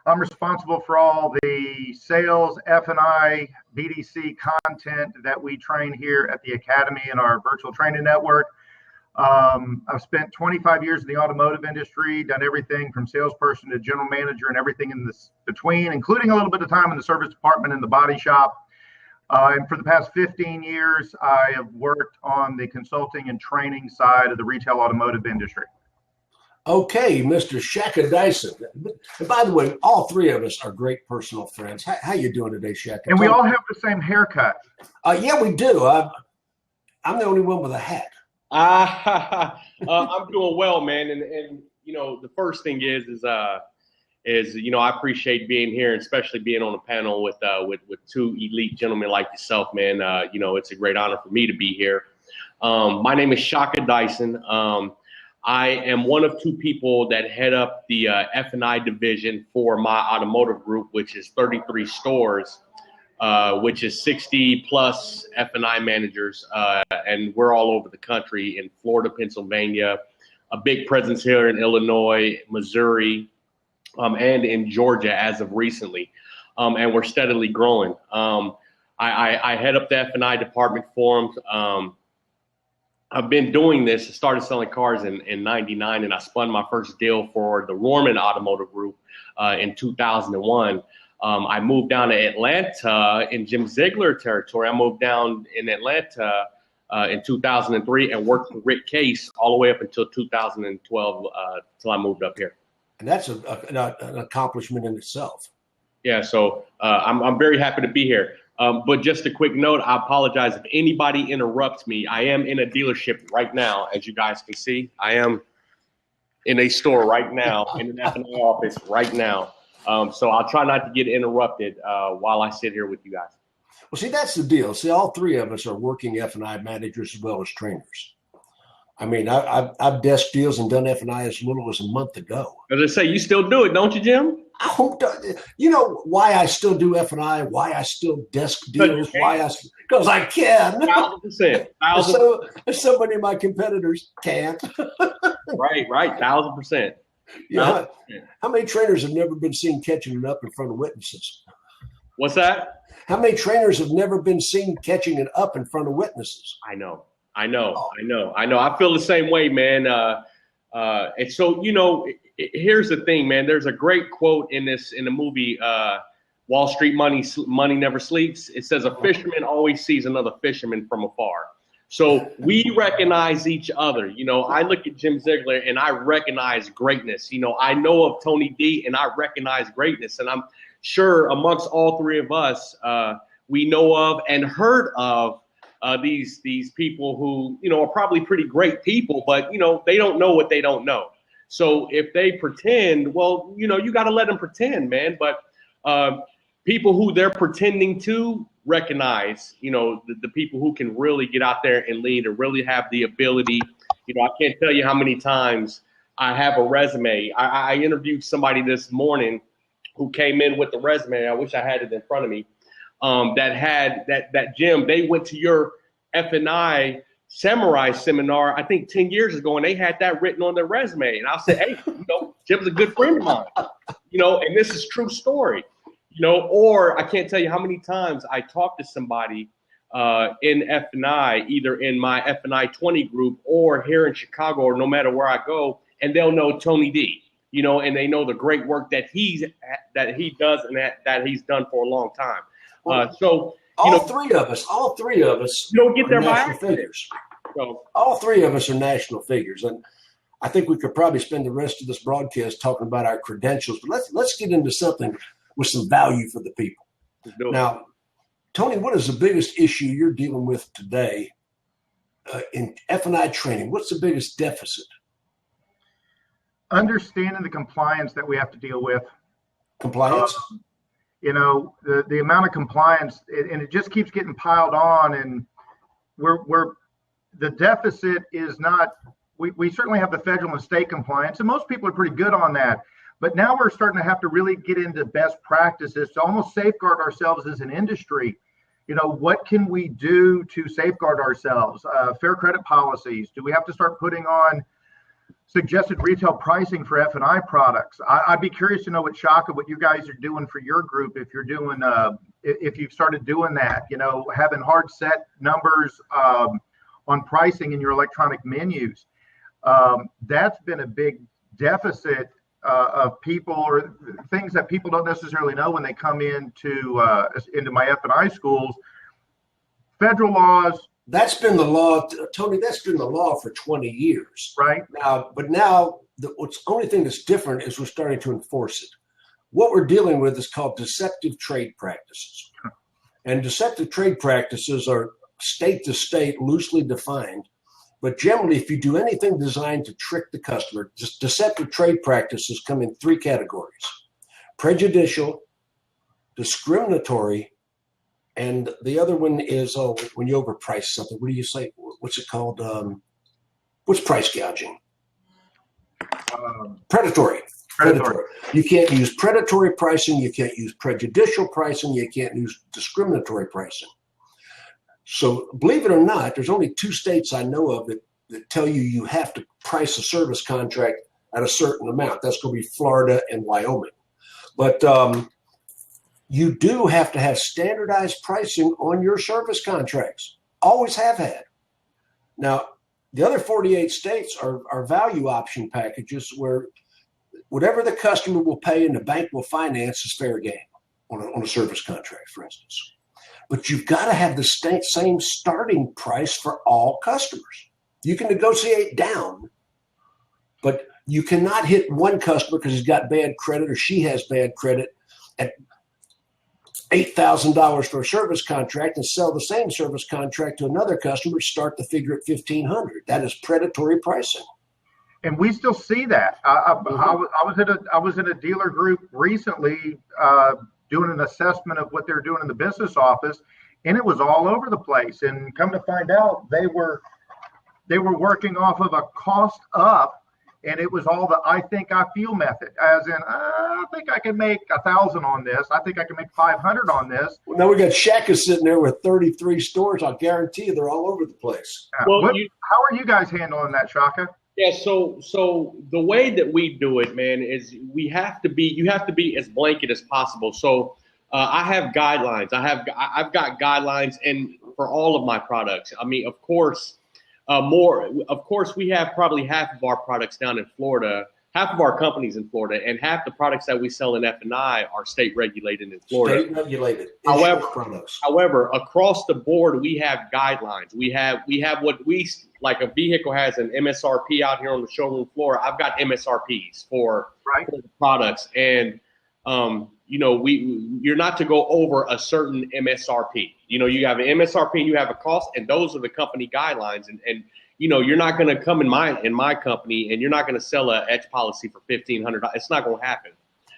I'm responsible for all the sales, F&I, BDC content that we train here at the Academy and our virtual training network. I've spent 25 years in the automotive industry, done everything from salesperson to general manager and everything in this between, including a little bit of time in the service department and the body shop. And for the past 15 years, I have worked on the consulting and training side of the retail automotive industry. Okay, Mr. Shaka Dyson. And by the way, all three of us are great personal friends. How you doing today, Shaka? And we all have the same haircut. Yeah, we do. I'm the only one with a hat. I'm doing well, man. And you know, the first thing is you know, I appreciate being here, and especially being on a panel with two elite gentlemen like yourself, man. You know, it's a great honor for me to be here. My name is Shaka Dyson. I am one of two people that head up the F&I division for my automotive group, which is 33 stores. Which is 60 plus F&I managers, and we're all over the country in Florida, Pennsylvania, a big presence here in Illinois, Missouri, and in Georgia as of recently, and we're steadily growing. I head up the F&I department for them. I've been doing this. I started selling cars in 99, and I spun my first deal for the Rohrman Automotive Group in 2001. I moved down to Atlanta in Jim Ziegler territory. I moved down in Atlanta in 2003 and worked for Rick Case all the way up until 2012 till I moved up here. And that's an accomplishment in itself. Yeah, so I'm very happy to be here. But just a quick note, I apologize if anybody interrupts me. I am in a dealership right now, as you guys can see. I am in a store right now, in an F&I office right now. So I'll try not to get interrupted while I sit here with you guys. Well, see, that's the deal. See, all three of us are working F&I managers as well as trainers. I mean, I've desk deals and done F&I as little as a month ago. As I say, you still do it, don't you, Jim? I hope you know why I still do F&I, why I still desk deals, because I can. 1,000%. So many of my competitors can't. Right, 1,000%. Yeah. How many trainers have never been seen catching it up in front of witnesses? What's that? How many trainers have never been seen catching it up in front of witnesses? I know. I feel the same way, man. And so, you know, here's the thing, man. There's a great quote in the movie Wall Street Money Never Sleeps. It says, a fisherman always sees another fisherman from afar. So we recognize each other. You know, I look at Jim Ziegler and I recognize greatness. You know, I know of Tony D and I recognize greatness. And I'm sure amongst all three of us, we know of and heard of these people who, you know, are probably pretty great people, but, you know, they don't know what they don't know. So if they pretend, well, you know, you got to let them pretend, man. But people who they're pretending to recognize, you know, the people who can really get out there and lead and really have the ability. You know, I can't tell you how many times I have a resume. I interviewed somebody this morning who came in with the resume. I wish I had it in front of me. That had that Jim, they went to your F&I samurai seminar, I think 10 years ago, and they had that written on their resume. And I said, hey, you know, Jim's a good friend of mine, you know, and this is true story, you know, or I can't tell you how many times I talked to somebody in F&I, either in my F&I 20 group or here in Chicago, or no matter where I go, and they'll know Tony D, you know, and they know the great work that he does and that he's done for a long time. So all three of us, you don't get their national figures. So all three of us are national figures, and I think we could probably spend the rest of this broadcast talking about our credentials. But let's get into something with some value for the people. Now, Tony, what is the biggest issue you're dealing with today in F&I training? What's the biggest deficit? Understanding the compliance that we have to deal with. Compliance? You know, the amount of compliance, and it just keeps getting piled on, and the deficit is not, we certainly have the federal and state compliance, and most people are pretty good on that. But now we're starting to have to really get into best practices to almost safeguard ourselves as an industry. You know, what can we do to safeguard ourselves? Fair credit policies. Do we have to start putting on suggested retail pricing for F&I products. I'd be curious to know what you guys are doing for your group. If you're doing, if you've started doing that, having hard set numbers on pricing in your electronic menus. That's been a big deficit of people, or things that people don't necessarily know when they come into my F&I schools. Federal laws. That's been the law, Tony. That's been the law for 20 years. Right. Now, what's the only thing that's different is we're starting to enforce it. What we're dealing with is called deceptive trade practices. And deceptive trade practices are state to state, loosely defined. But generally, if you do anything designed to trick the customer, deceptive trade practices come in three categories: prejudicial, discriminatory, and the other one is when you overprice something. What do you say? What's it called? What's price gouging? Predatory. You can't use predatory pricing. You can't use prejudicial pricing. You can't use discriminatory pricing. So believe it or not, there's only 2 states I know of that tell you have to price a service contract at a certain amount. That's going to be Florida and Wyoming. But you do have to have standardized pricing on your service contracts. Always have had. Now, the other 48 states are value option packages where whatever the customer will pay and the bank will finance is fair game on a service contract, for instance. But you've got to have the same starting price for all customers. You can negotiate down, but you cannot hit one customer because he's got bad credit or she has bad credit at $8,000 for a service contract and sell the same service contract to another customer, start the figure at $1,500. That is predatory pricing. And we still see that. I was in a dealer group recently doing an assessment of what they're doing in the business office, and it was all over the place. And come to find out, they were working off of a cost up, and it was all the I think I feel method, as in I think I can make 1,000 on this. I think I can make 500 on this. Well, now we got Shaka sitting there with 33 stores. I'll guarantee you they're all over the place. Well, how are you guys handling that, Shaka? Yeah, so the way that we do it, man, is you have to be as blanket as possible. So I have guidelines. I've got guidelines, and for all of my products. I mean, of course, we have probably half of our products down in Florida, half of our companies in Florida, and half the products that we sell in F&I are state regulated in Florida. State regulated. However, across the board, we have guidelines. We have what we like. A vehicle has an MSRP out here on the showroom floor. I've got MSRPs for the products, and you're not to go over a certain MSRP. You have an MSRP and you have a cost, and those are the company guidelines. And you're not going to come in my company and you're not going to sell a edge policy for $1,500. It's not going to happen.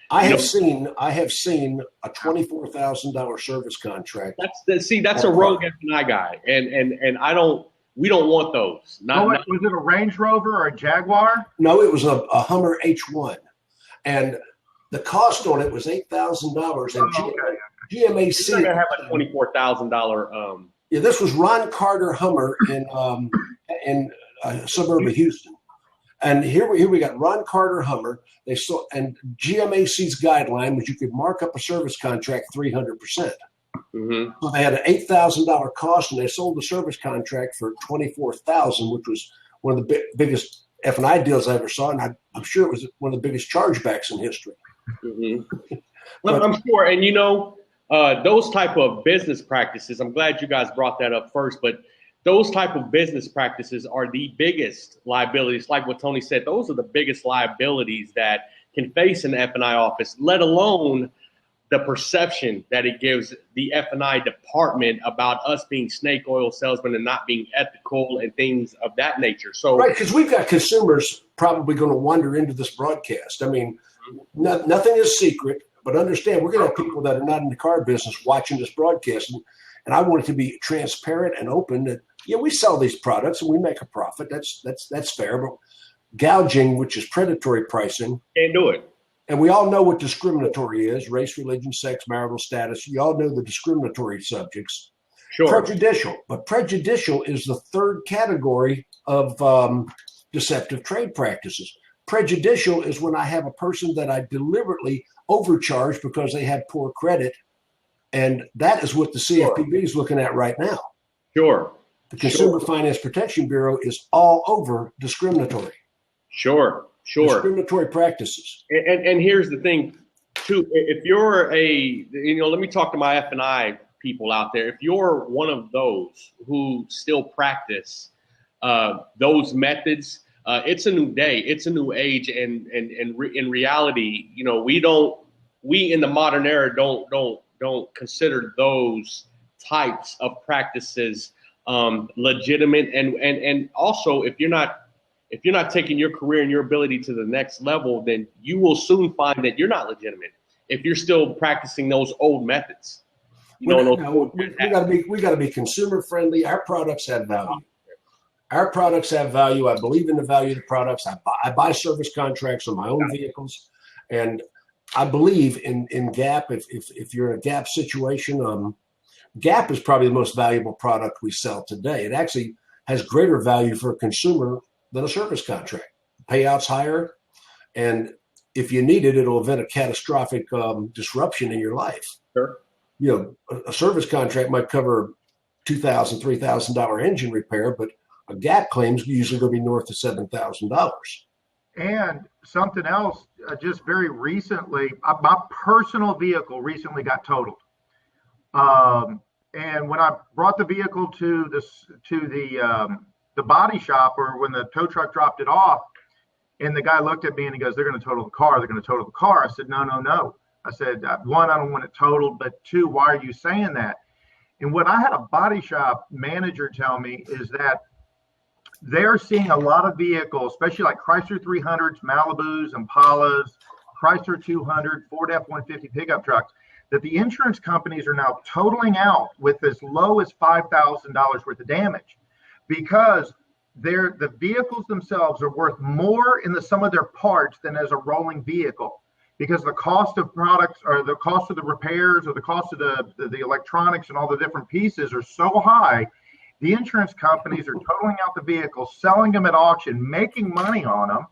I have seen a $24,000 service contract. That's a rogue F&I guy, and we don't want those. Was it a Range Rover or a Jaguar? No, it was a Hummer H1, and the cost on it was $8,000. And GMAC. You're not gonna have a $24,000. Yeah, this was Ron Carter Hummer in a suburb of Houston, and here we got Ron Carter Hummer. And GMAC's guideline was you could mark up a service contract 300%. Mm-hmm. So they had an $8,000 cost, and they sold the service contract for $24,000, which was one of the biggest F&I deals I ever saw, and I'm sure it was one of the biggest chargebacks in history. Mm-hmm. I'm sure, and those type of business practices. I'm glad you guys brought that up first, but those type of business practices are the biggest liabilities. Like what Tony said, those are the biggest liabilities that can face an F&I office, let alone the perception that it gives the F&I department about us being snake oil salesmen and not being ethical and things of that nature. So, right, because we've got consumers probably going to wander into this broadcast. I mean, nothing is secret, but understand we're going to have people that are not in the car business watching this broadcast. And I want it to be transparent and open that, we sell these products and we make a profit. That's fair. But gouging, which is predatory pricing, can't do it. And we all know what discriminatory is: race, religion, sex, marital status. You all know the discriminatory subjects. Sure. Prejudicial. But prejudicial is the third category of deceptive trade practices. Prejudicial is when I have a person that I deliberately overcharge because they had poor credit. And that is what the CFPB is looking at right now. Sure. The Consumer Finance Protection Bureau is all over discriminatory. Sure. Discriminatory practices. And here's the thing, too. If you're let me talk to my F&I people out there. If you're one of those who still practice those methods, it's a new day. It's a new age. And in reality, we in the modern era don't consider those types of practices legitimate. And also, if you're not taking your career and your ability to the next level, then you will soon find that you're not legitimate if you're still practicing those old methods. We got to be consumer friendly. Our products have value. I believe in the value of the products. I buy service contracts on my own vehicles, and I believe in GAP. If you're in a GAP situation, GAP is probably the most valuable product we sell today. It actually has greater value for a consumer than a service contract. Payouts higher, and if you need it, it'll prevent a catastrophic disruption in your life. Sure. A service contract might cover $2,000, $3,000 engine repair, but a GAP claim is usually going to be north of $7,000. And something else, just very recently, my personal vehicle recently got totaled. And when I brought the vehicle to the body shop, or when the tow truck dropped it off, and the guy looked at me and he goes, "They're going to total the car. They're going to total the car." I said, No. I said, one, I don't want it totaled, but two, why are you saying that? And what I had a body shop manager tell me is that they're seeing a lot of vehicles, especially like Chrysler 300s, Malibus, Impalas, Chrysler 200, Ford F-150 pickup trucks, that the insurance companies are now totaling out with as low as $5,000 worth of damage, because the vehicles themselves are worth more in the sum of their parts than as a rolling vehicle, because the cost of products, or the cost of the repairs, or the cost of the electronics and all the different pieces are so high. The insurance companies are totaling out the vehicles, selling them at auction, making money on them.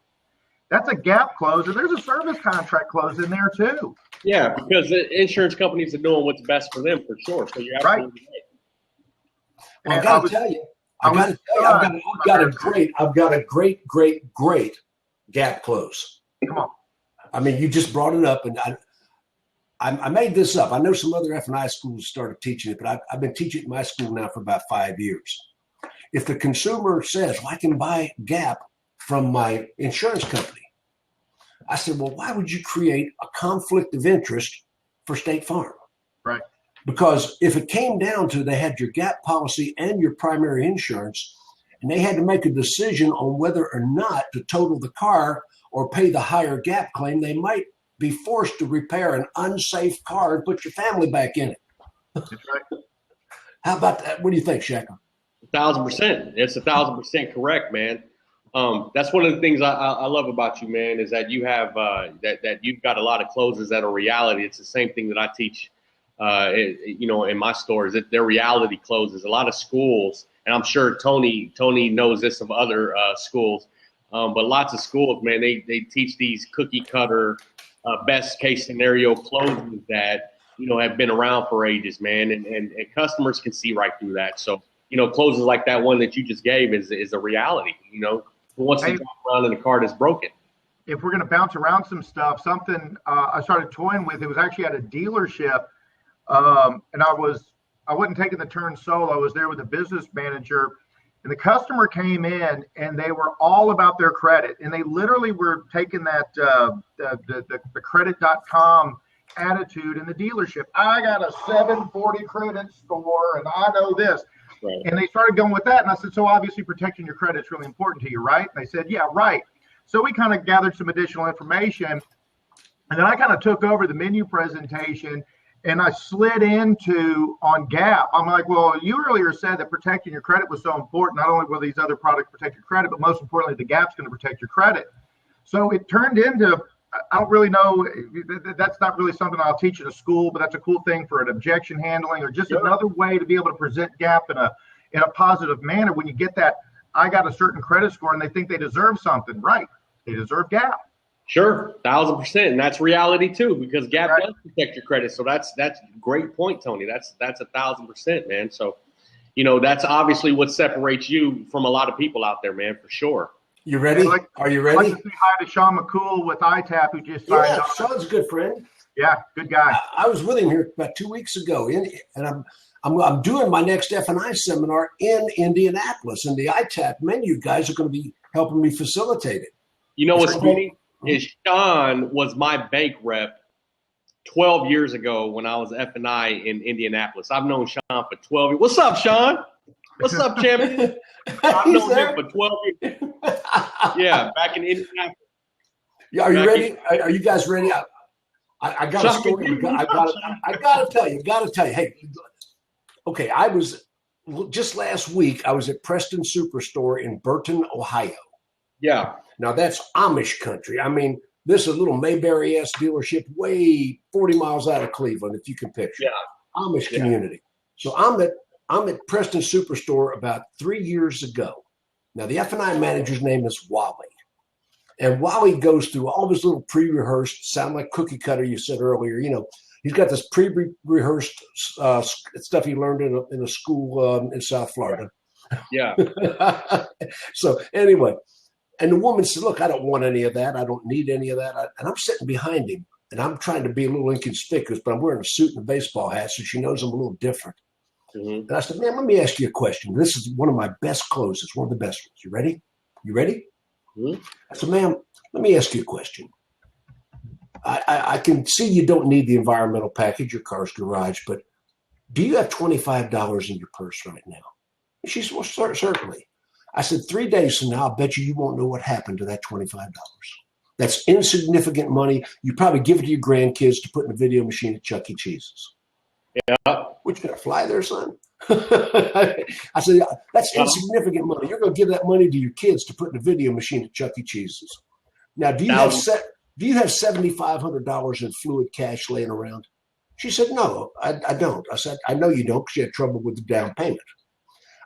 That's a GAP close, and there's a service contract close in there too. Yeah, because the insurance companies are doing what's best for them, for sure. So you're absolutely right. Well, I've got to tell you, I've got a great GAP close. Come on. I mean, you just brought it up, and I made this up. I know some other F&I schools started teaching it, but I've been teaching it in my school now for about 5 years. If the consumer says, "Well, I can buy GAP from my insurance company," I said, "Well, why would you create a conflict of interest for State Farm?" Right. Because if it came down to they had your GAP policy and your primary insurance, and they had to make a decision on whether or not to total the car or pay the higher GAP claim, they might be forced to repair an unsafe car and put your family back in it. That's right. How about that? What do you think, Shaka? 1,000%. It's 1,000% correct, man. That's one of the things I love about you, man, is that you have that you've got a lot of closes that are reality. It's the same thing that I teach, in my stores. That they're reality closes. A lot of schools, and I'm sure Tony knows this of other schools, but lots of schools, man, they teach these cookie cutter best case scenario closes that have been around for ages, man, and customers can see right through that. So closes like that one that you just gave is a reality. Who wants to drive around in a car that's broken? If we're going to bounce around some stuff, something I started toying with, it was actually at a dealership, and I wasn't taking the turn solo. I was there with a business manager, and the customer came in, and they were all about their credit, and they literally were taking that the credit.com attitude in the dealership. I got a 740 credit score, and I know this. Right. And they started going with that. And I said, "So obviously protecting your credit is really important to you, right?" And they said, "Yeah, right." So we kind of gathered some additional information. And then I kind of took over the menu presentation, and I slid into on GAP. I'm like, "Well, you earlier said that protecting your credit was so important. Not only will these other products protect your credit, but most importantly, the GAP's going to protect your credit." So it turned into, I don't really know, that's not really something I'll teach in a school, but that's a cool thing for an objection handling, or just another way to be able to present GAP in a positive manner when you get that I got a certain credit score and they think they deserve something. Right. They deserve GAAP. Sure, 1,000%, and that's reality too, because GAAP Right. does protect your credit. So that's a great point, Tony. That's 1,000%, man. So, that's obviously what separates you from a lot of people out there, man, for sure. You ready? Are you ready? I'd like to say hi to Sean McCool with ITAP, who just signed on. Sean's a good friend. Yeah, good guy. I was with him here about 2 weeks ago, and I'm doing my next F&I seminar in Indianapolis, and the ITAP menu guys are going to be helping me facilitate it. You know what's funny is Sean was my bank rep 12 years ago when I was F&I in Indianapolis. I've known Sean for 12 years. What's up, Sean? What's up, champion? I've known him for 12 years. Yeah, back in Indianapolis. Yeah, are you ready? Are you guys ready? I got a story. I got to tell you. Hey, okay, I was just last week. I was at Preston Superstore in Burton, Ohio. Yeah. Now that's Amish country. I mean, this is a little Mayberry-esque dealership, way 40 miles out of Cleveland, if you can picture. Yeah. Amish community. So I'm at Preston Superstore about 3 years ago. Now the F&I manager's name is Wally. And Wally goes through all this little pre-rehearsed, sound like cookie cutter you said earlier. He's got this pre-rehearsed stuff he learned in a school in South Florida. Yeah. So anyway, and the woman said, look, I don't want any of that. I don't need any of that. And I'm sitting behind him, and I'm trying to be a little inconspicuous, but I'm wearing a suit and a baseball hat, so she knows I'm a little different. Mm-hmm. And I said, man, let me ask you a question. This is one of my best closes, one of the best ones. You ready? You ready? Mm-hmm. I said, ma'am, let me ask you a question. I can see you don't need the environmental package, your car's garage, but do you have $25 in your purse right now? And she said, well, certainly. I said, 3 days from now, I'll bet you won't know what happened to that $25. That's insignificant money. You probably give it to your grandkids to put in a video machine at Chuck E. Cheese's. Yeah. What, you gonna fly there, son? I said, that's insignificant money. You're gonna give that money to your kids to put in a video machine at Chuck E. Cheese's. Now, do you have $7,500 in fluid cash laying around? She said, no, I don't. I said, I know you don't, because you had trouble with the down payment.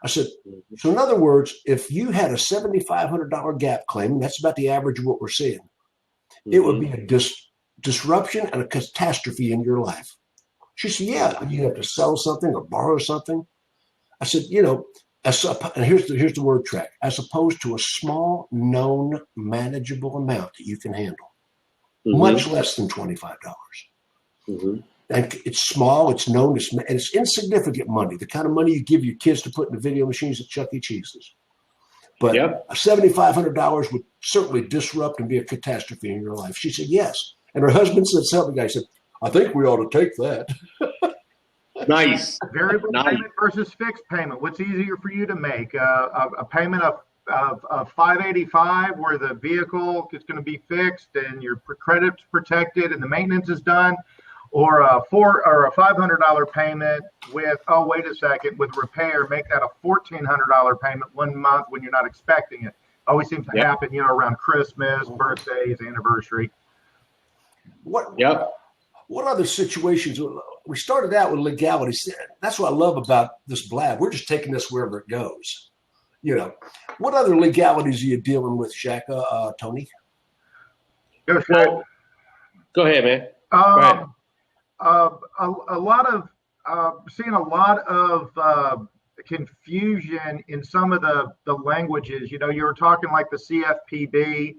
I said, so in other words, if you had a $7,500 gap claim, and that's about the average of what we're seeing, it would be a disruption and a catastrophe in your life. She said, yeah, you have to sell something or borrow something. I said, and here's the word track, as opposed to a small, known, manageable amount that you can handle, much less than $25. Mm-hmm. And it's small, it's known, and it's insignificant money, the kind of money you give your kids to put in the video machines at Chuck E. Cheese's. But $7,500 would certainly disrupt and be a catastrophe in your life. She said, yes. And her husband said something. I said, I think we ought to take that. Nice. Variable payment versus fixed payment. What's easier for you to make? A payment of $585 where the vehicle is going to be fixed and your credit's protected and the maintenance is done, or a $500 payment with, oh, wait a second, with repair, make that a $1,400 payment 1 month when you're not expecting it. Always seems to happen, around Christmas, birthdays, anniversary. What other situations? We started out with legality. That's what I love about this Blab. We're just taking this wherever it goes. What other legalities are you dealing with, Shaq, Tony? Well, go ahead, man. Go ahead. A lot of seeing a lot of confusion in some of the languages. You were talking like the CFPB.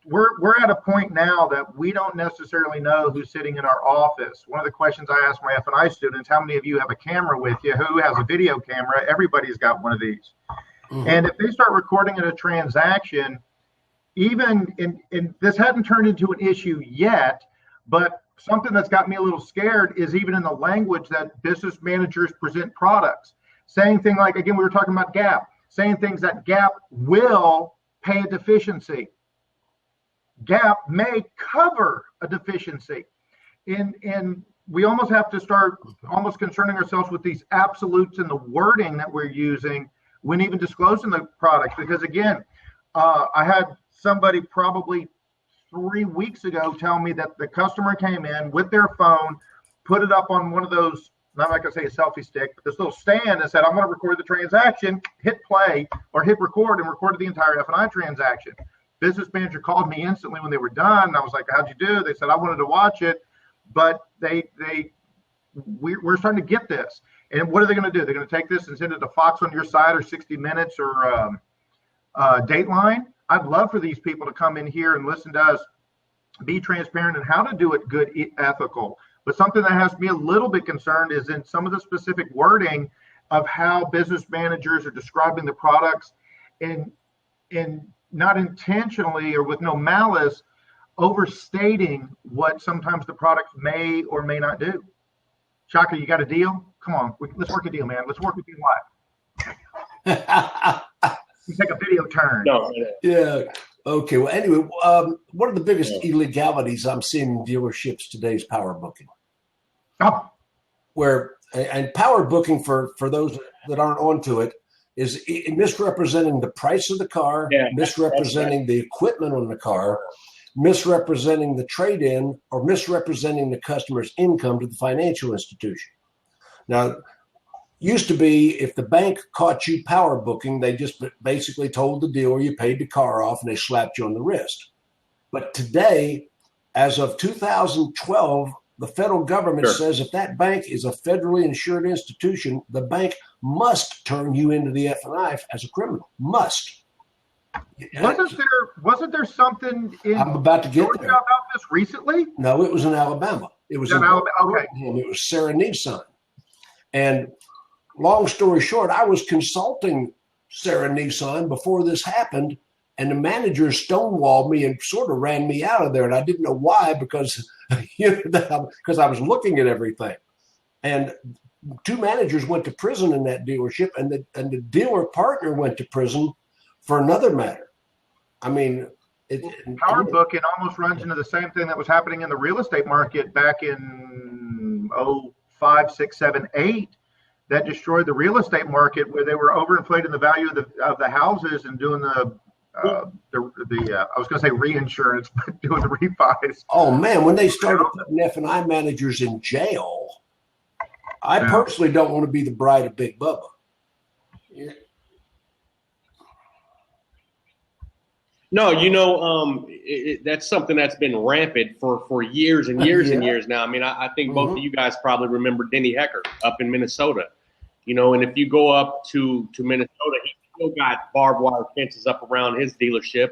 We're at a point now that we don't necessarily know who's sitting in our office. One of the questions I ask my F&I students, how many of you have a camera with you? Who has a video camera? Everybody's got one of these. Mm-hmm. And if they start recording in a transaction, even in this hadn't turned into an issue yet, but something that's got me a little scared is even in the language that business managers present products, saying things like, again, we were talking about GAAP, saying things that GAAP will pay a deficiency. GAAP may cover a deficiency. And we almost have to start almost concerning ourselves with these absolutes in the wording that we're using when even disclosing the products. Because again, I had somebody probably 3 weeks ago tell me that the customer came in with their phone, put it up on one of those not like I say a selfie stick, but this little stand that said, I'm going to record the transaction, hit play or hit record, and recorded the entire F&I transaction. Business manager called me instantly when they were done. I was like, how'd you do? They said, I wanted to watch it, but we're starting to get this. And what are they going to do? They're going to take this and send it to Fox on Your Side or 60 Minutes or Dateline. I'd love for these people to come in here and listen to us be transparent and how to do it good, ethical. But something that has me a little bit concerned is in some of the specific wording of how business managers are describing the products and not intentionally or with no malice overstating what sometimes the products may or may not do. Shaka, you got a deal? Come on, let's work a deal, man. Let's work a deal live. You take a video turn. No. Yeah. Okay. Well, anyway, one of the biggest illegalities I'm seeing in dealerships today is power booking. Oh. And power booking for those that aren't onto it is misrepresenting the price of the car, misrepresenting the equipment on the car, misrepresenting the trade-in, or misrepresenting the customer's income to the financial institution. Now, used to be if the bank caught you power booking, they just basically told the dealer you paid the car off and they slapped you on the wrist. But today, as of 2012, the federal government says if that bank is a federally insured institution, the bank must turn you into the F&I as a criminal. Must. Wasn't there something in I'm about to get Georgia there. about this recently? No, it was in Alabama. It was in Alabama. Okay. It was Sarah Nissan. And long story short, I was consulting Sarah Nissan before this happened, and the manager stonewalled me and sort of ran me out of there. And I didn't know why, because I was looking at everything. And two managers went to prison in that dealership, and the dealer partner went to prison for another matter. I mean, power booking almost runs into the same thing that was happening in the real estate market back in 05, 6, 7, 8. That destroyed the real estate market, where they were overinflating the value of the houses and doing the I was going to say reinsurance, but doing the refis. Oh man, when they started putting F&I managers in jail, I personally don't want to be the bride of Big Bubba. Yeah. No, that's something that's been rampant for years and years and years now. I mean, I think both of you guys probably remember Denny Hecker up in Minnesota. And if you go up to Minnesota, he still got barbed wire fences up around his dealership.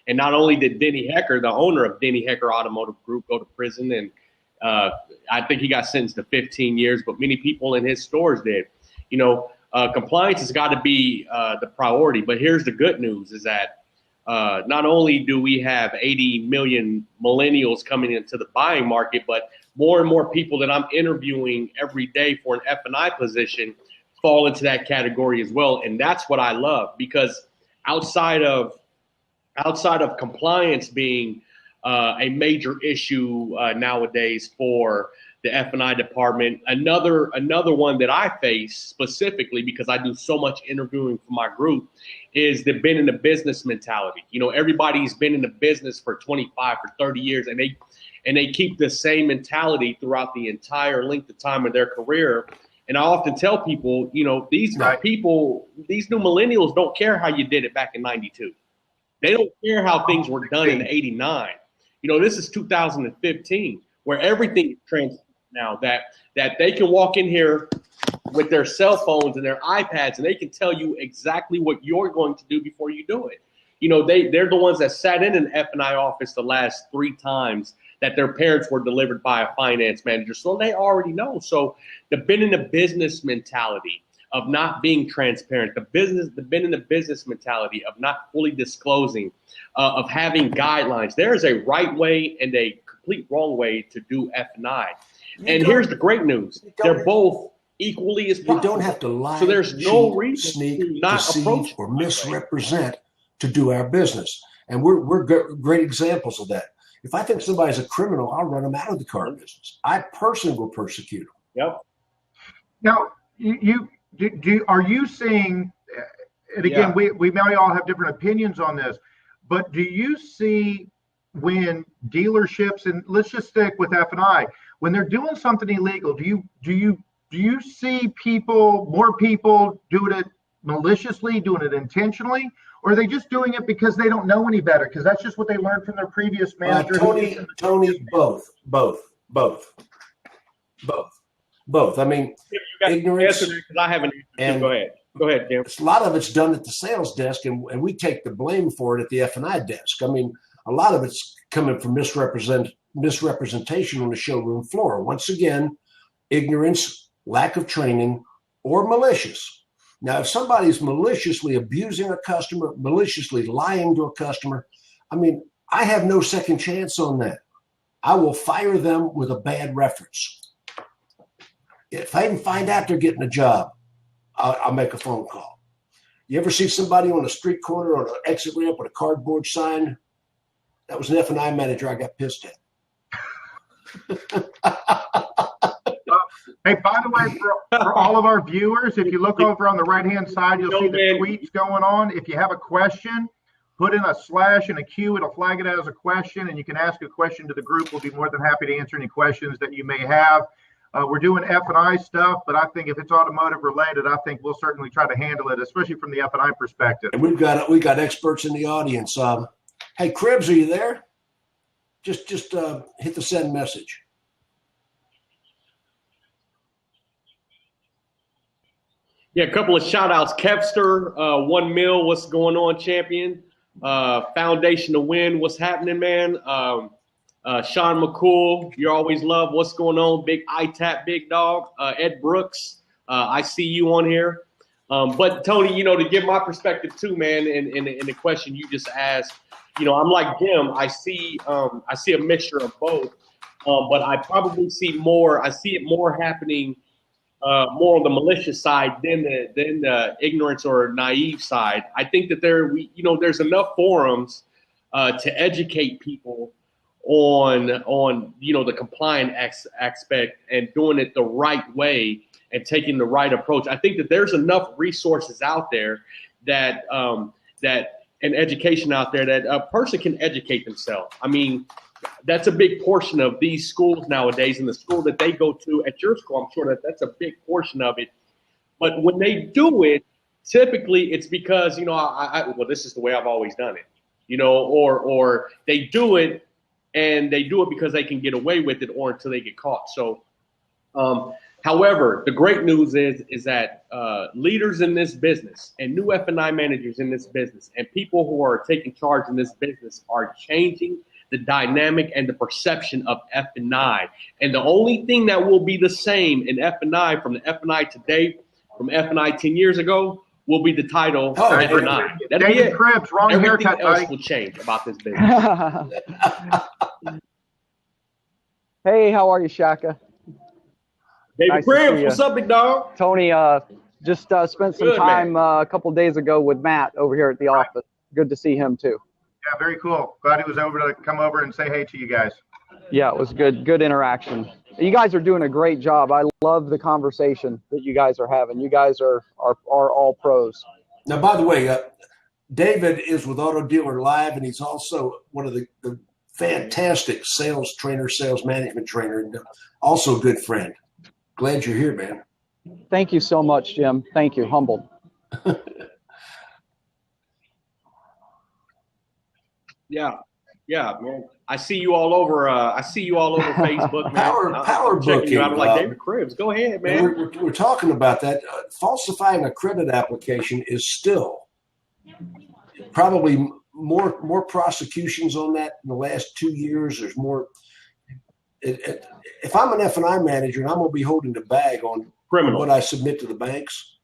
And not only did Denny Hecker, the owner of Denny Hecker Automotive Group, go to prison, and I think he got sentenced to 15 years, but many people in his stores did. Compliance has got to be the priority. But here's the good news is that not only do we have 80 million millennials coming into the buying market, but more and more people that I'm interviewing every day for an F&I position fall into that category as well. And that's what I love, because outside of compliance being a major issue nowadays for the F&I department, another one that I face specifically because I do so much interviewing for my group is the been in the business mentality. Everybody's been in the business for 25 or 30 years, and they keep the same mentality throughout the entire length of time of their career. And I often tell people, these people, these new millennials don't care how you did it back in 92. They don't care how things were done in 89. This is 2015, where everything is transparent now, that they can walk in here with their cell phones and their iPads, and they can tell you exactly what you're going to do before you do it. They're the ones that sat in an F&I office the last 3 times that their parents were delivered by a finance manager. So they already know. So the been in the business mentality of not being transparent, the been in the business mentality of not fully disclosing, of having guidelines. There is a right way and a complete wrong way to do F&I. And here's the great news. They're both equally as profitable. You don't have to lie, so there's no reason sneak, to not deceive, or misrepresent to do our business. And we're great examples of that. If I think somebody's a criminal, I'll run them out of the car business. I personally will persecute them. Yep. Now, are you seeing, and again, we may all have different opinions on this, but do you see when dealerships, and let's just stick with F&I, when they're doing something illegal, do do you see more people doing it maliciously, doing it intentionally, or are they just doing it because they don't know any better? Because that's just what they learned from their previous manager. Tony, both. I mean, ignorance. Because I haven't. Go ahead, Jim. A lot of it's done at the sales desk, and we take the blame for it at the F&I desk. I mean, a lot of it's coming from misrepresentation on the showroom floor. Once again, ignorance, lack of training, or malicious. Now, if somebody's maliciously abusing a customer, maliciously lying to a customer, I mean, I have no second chance on that. I will fire them with a bad reference. If I can find out they're getting a job, I'll make a phone call. You ever see somebody on a street corner on an exit ramp with a cardboard sign? That was an F&I manager I got pissed at. Hey, by the way, for all of our viewers, if you look over on the right-hand side, you'll see the tweets going on. If you have a question, put in a / and a Q. It'll flag it as a question, and you can ask a question to the group. We'll be more than happy to answer any questions that you may have. We're doing F&I stuff, but I think if it's automotive related, I think we'll certainly try to handle it, especially from the F&I perspective. And we got experts in the audience. Hey, Cribs, are you there? Just hit the send message. Yeah, a couple of shout outs. Kevster, 1 mil, what's going on, champion? Foundation to Win, what's happening, man? Sean McCool, you always love what's going on. Big ITAP, big dog. Ed Brooks, I see you on here. But Tony, to give my perspective too, man, in the question you just asked, I'm like Jim. I see a mixture of both, but I probably see more. I see it more happening. More on the malicious side than the ignorance or naive side. I think that there's enough forums to educate people on the compliant aspect and doing it the right way and taking the right approach. I think that there's enough resources out there that and education out there that a person can educate themselves. I mean, that's a big portion of these schools nowadays, and the school that they go to at your school, I'm sure that's a big portion of it. But when they do it, typically it's because, well, this is the way I've always done it, or they do it and they do it because they can get away with it or until they get caught. So, however, the great news is that leaders in this business and new F&I managers in this business and people who are taking charge in this business are changing the dynamic and the perception of F&I. And the only thing that will be the same in F&I from the F&I today, from F&I 10 years ago, will be the title F&I. That'll be it. Cribs, wrong Everything haircut, else buddy. will change about this business. Hey, how are you, Shaka? David Nice to Cribs, see ya. what's up, big dog? Tony, just spent some Good, time a couple days ago with Matt over here at the office. Good to see him too. Yeah, very cool. Glad he was able to come over and say hey to you guys. Yeah, it was good interaction. You guys are doing a great job. I love the conversation that you guys are having. You guys are all pros. Now, by the way, David is with Auto Dealer Live, and he's also one of the fantastic sales management trainer, and also a good friend. Glad you're here, man. Thank you so much, Jim. Thank you. Humbled. Yeah, man. I see you all over. Facebook, man. Power I'm checking booking. you out. I'm like David Cribs. Go ahead, man. We're talking about that. Falsifying a credit application is still probably more prosecutions on that in the last 2 years. There's more. If I'm an F&I manager and I'm going to be holding the bag on Criminal. what I submit to the banks,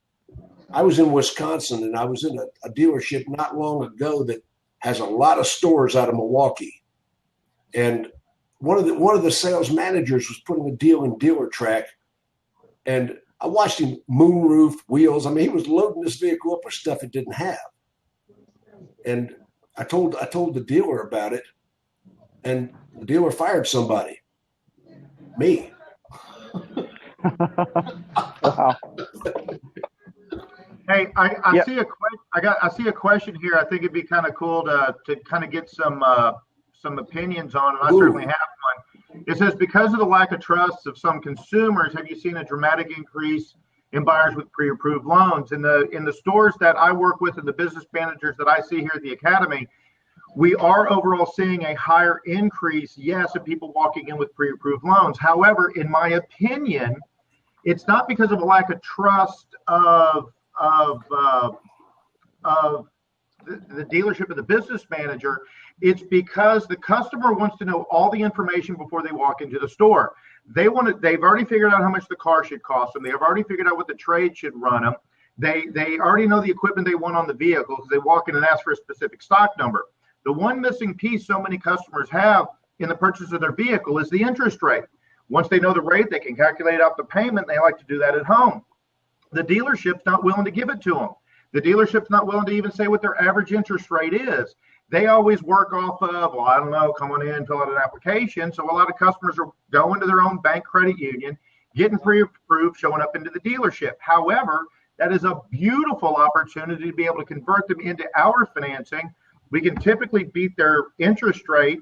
I was in Wisconsin and I was in a dealership not long ago that has a lot of stores out of Milwaukee, and one of the sales managers was putting a deal in Dealer Track, and I watched him moonroof wheels. I mean, he was loading this vehicle up with stuff it didn't have, and I told the dealer about it, and the dealer fired somebody. Me. Wow. Hey, I Yep. see a question here. I think it'd be kind of cool to kind of get some opinions on, and I Ooh. certainly have one. It says, because of the lack of trust of some consumers, have you seen a dramatic increase in buyers with pre-approved loans? In the stores that I work with and the business managers that I see here at the Academy, we are overall seeing a higher increase, yes, of people walking in with pre-approved loans. However, in my opinion, it's not because of a lack of trust of the dealership and the business manager. It's because the customer wants to know all the information before they walk into the store. They've already figured out how much the car should cost them. They've already figured out what the trade should run them. They already know the equipment they want on the vehicle because they walk in and ask for a specific stock number. The one missing piece so many customers have in the purchase of their vehicle is the interest rate. Once they know the rate, they can calculate out the payment. They like to do that at home. The dealership's not willing to give it to them. The dealership's not willing to even say what their average interest rate is. They always work off of, well, I don't know, come on in, fill out an application. So a lot of customers are going to their own bank credit union, getting pre-approved, showing up into the dealership. However, that is a beautiful opportunity to be able to convert them into our financing. We can typically beat their interest rate,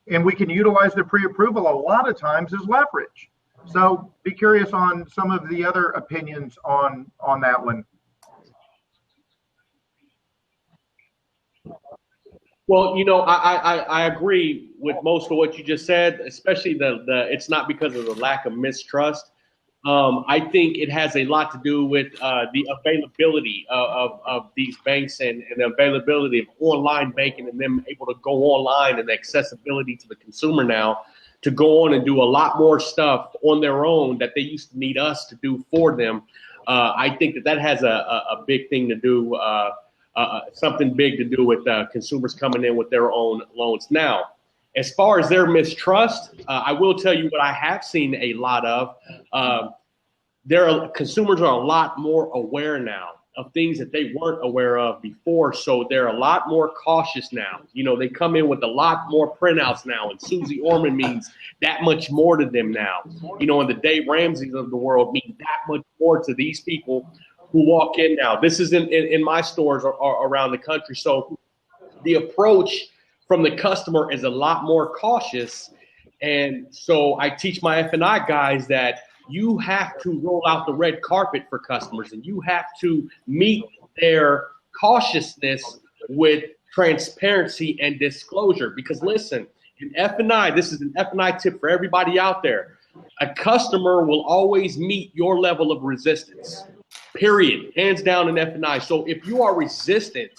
and we can utilize their pre-approval a lot of times as leverage. So be curious on some of the other opinions on that one. Well, I agree with most of what you just said, especially the it's not because of the lack of mistrust. I think it has a lot to do with the availability of these banks and the availability of online banking and them able to go online and the accessibility to the consumer now to go on and do a lot more stuff on their own that they used to need us to do for them. I think that has a big thing to do, something big to do with consumers coming in with their own loans. Now, as far as their mistrust, I will tell you what I have seen a lot of. Consumers are a lot more aware now of things that they weren't aware of before, so they're a lot more cautious now. They come in with a lot more printouts now, and Susie Orman means that much more to them now. And the Dave Ramseys of the world mean that much more to these people who walk in now. This is in my stores around the country. So the approach from the customer is a lot more cautious. And so I teach my F&I guys that you have to roll out the red carpet for customers, and you have to meet their cautiousness with transparency and disclosure. Because listen, in F&I, this is an F&I tip for everybody out there. A customer will always meet your level of resistance. Period. Hands down in F&I. So if you are resistant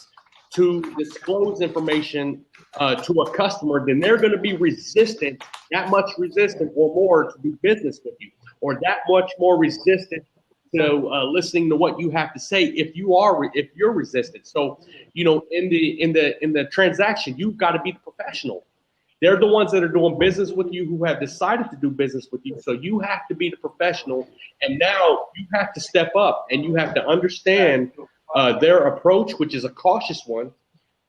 to disclose information to a customer, then they're going to be resistant, that much resistant or more to do business with you, or that much more resistant to listening to what you have to say if you're resistant. So, in the transaction, you've got to be the professional. They're the ones that are doing business with you who have decided to do business with you. So you have to be the professional. And now you have to step up and you have to understand their approach, which is a cautious one.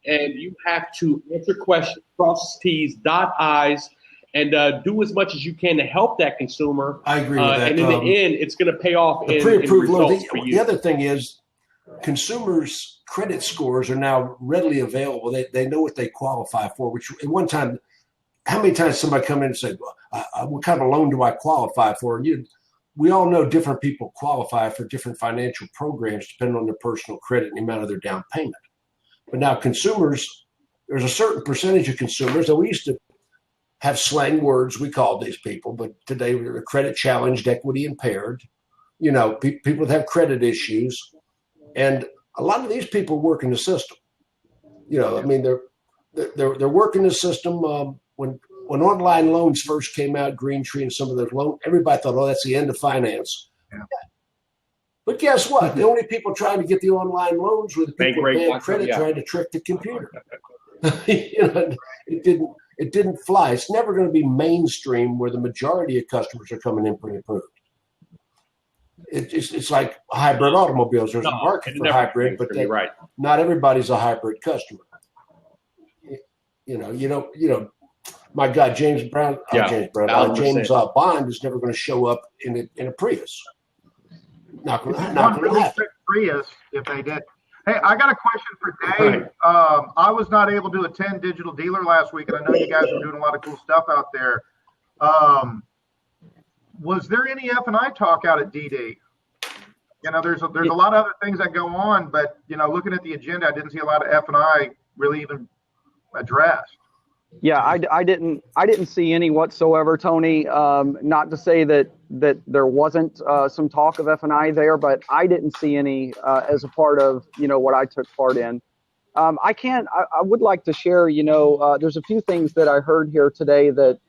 And you have to answer questions, cross T's, dot I's, and do as much as you can to help that consumer. I agree with that. And in the end, it's going to pay off in pre-approved results for you. The other thing is consumers' credit scores are now readily available. They know what they qualify for, which at one time, how many times somebody come in and say, what kind of a loan do I qualify for? And we all know different people qualify for different financial programs depending on their personal credit and the amount of their down payment. But now consumers, there's a certain percentage of consumers that we used to have slang words we called these people, but today we're credit challenged, equity impaired, people that have credit issues. And a lot of these people work in the system. They're working the system. When online loans first came out, Green Tree and some of those loans, everybody thought, that's the end of finance. Yeah. But guess what? The only people trying to get the online loans were the people who had credit trying to trick the computer. It didn't fly. It's never going to be mainstream where the majority of customers are coming in pre-approved. It's like hybrid automobiles. There's a market for hybrid, but not everybody's a hybrid customer. My guy James Bond is never going to show up in a Prius. Not going to happen. Prius if they did. Hey, I got a question for Dave. I was not able to attend Digital Dealer last week, and I know you guys are doing a lot of cool stuff out there. Was there any F&I talk out at DD? There's a lot of other things that go on, but looking at the agenda, I didn't see a lot of F&I really even addressed. Yeah, I didn't see any whatsoever, Tony. Not to say that there wasn't some talk of F&I there, but I didn't see any as a part of what I took part in. I would like to share. There's a few things that I heard here today that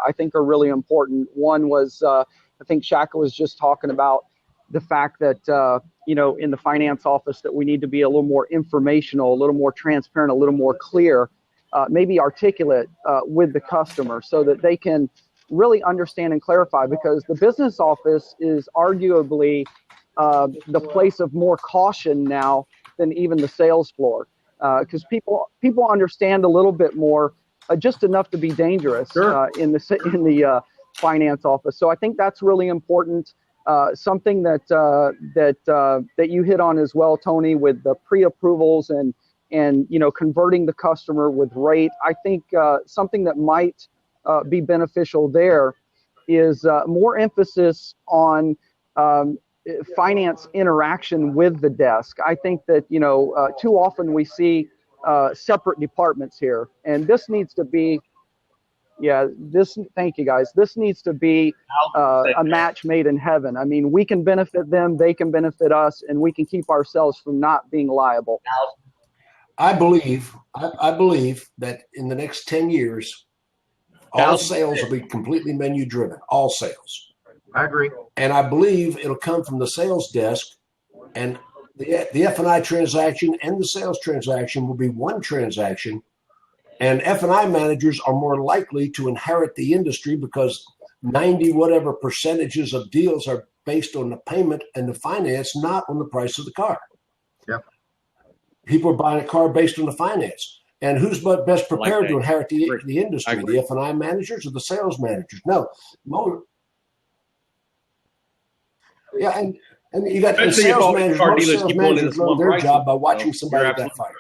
I think are really important. One was I think Shaka was just talking about the fact that in the finance office that we need to be a little more informational, a little more transparent, a little more clear. Maybe articulate with the customer so that they can really understand and clarify, because the business office is arguably the place of more caution now than even the sales floor, because people understand a little bit more, just enough to be dangerous. Sure. In the finance office. So I think that's really important. Something that you hit on as well, Tony, with the pre-approvals and converting the customer with rate. I think something that might be beneficial there is more emphasis on finance interaction with the desk. I think that too often we see separate departments here, and this needs to be. Thank you guys. This needs to be a match made in heaven. I mean, we can benefit them, they can benefit us, and we can keep ourselves from not being liable. I believe that in the next 10 years, all sales will be completely menu driven, all sales. I agree. And I believe it'll come from the sales desk, and the F&I transaction and the sales transaction will be one transaction. And F&I managers are more likely to inherit the industry because 90 percentages of deals are based on the payment and the finance, not on the price of the car. Yep. People are buying a car based on the finance. And who's best prepared to inherit the industry, the F&I managers or the sales managers? No. Yeah, and you got the sales managers. Most sales managers learn their job by watching somebody get fired.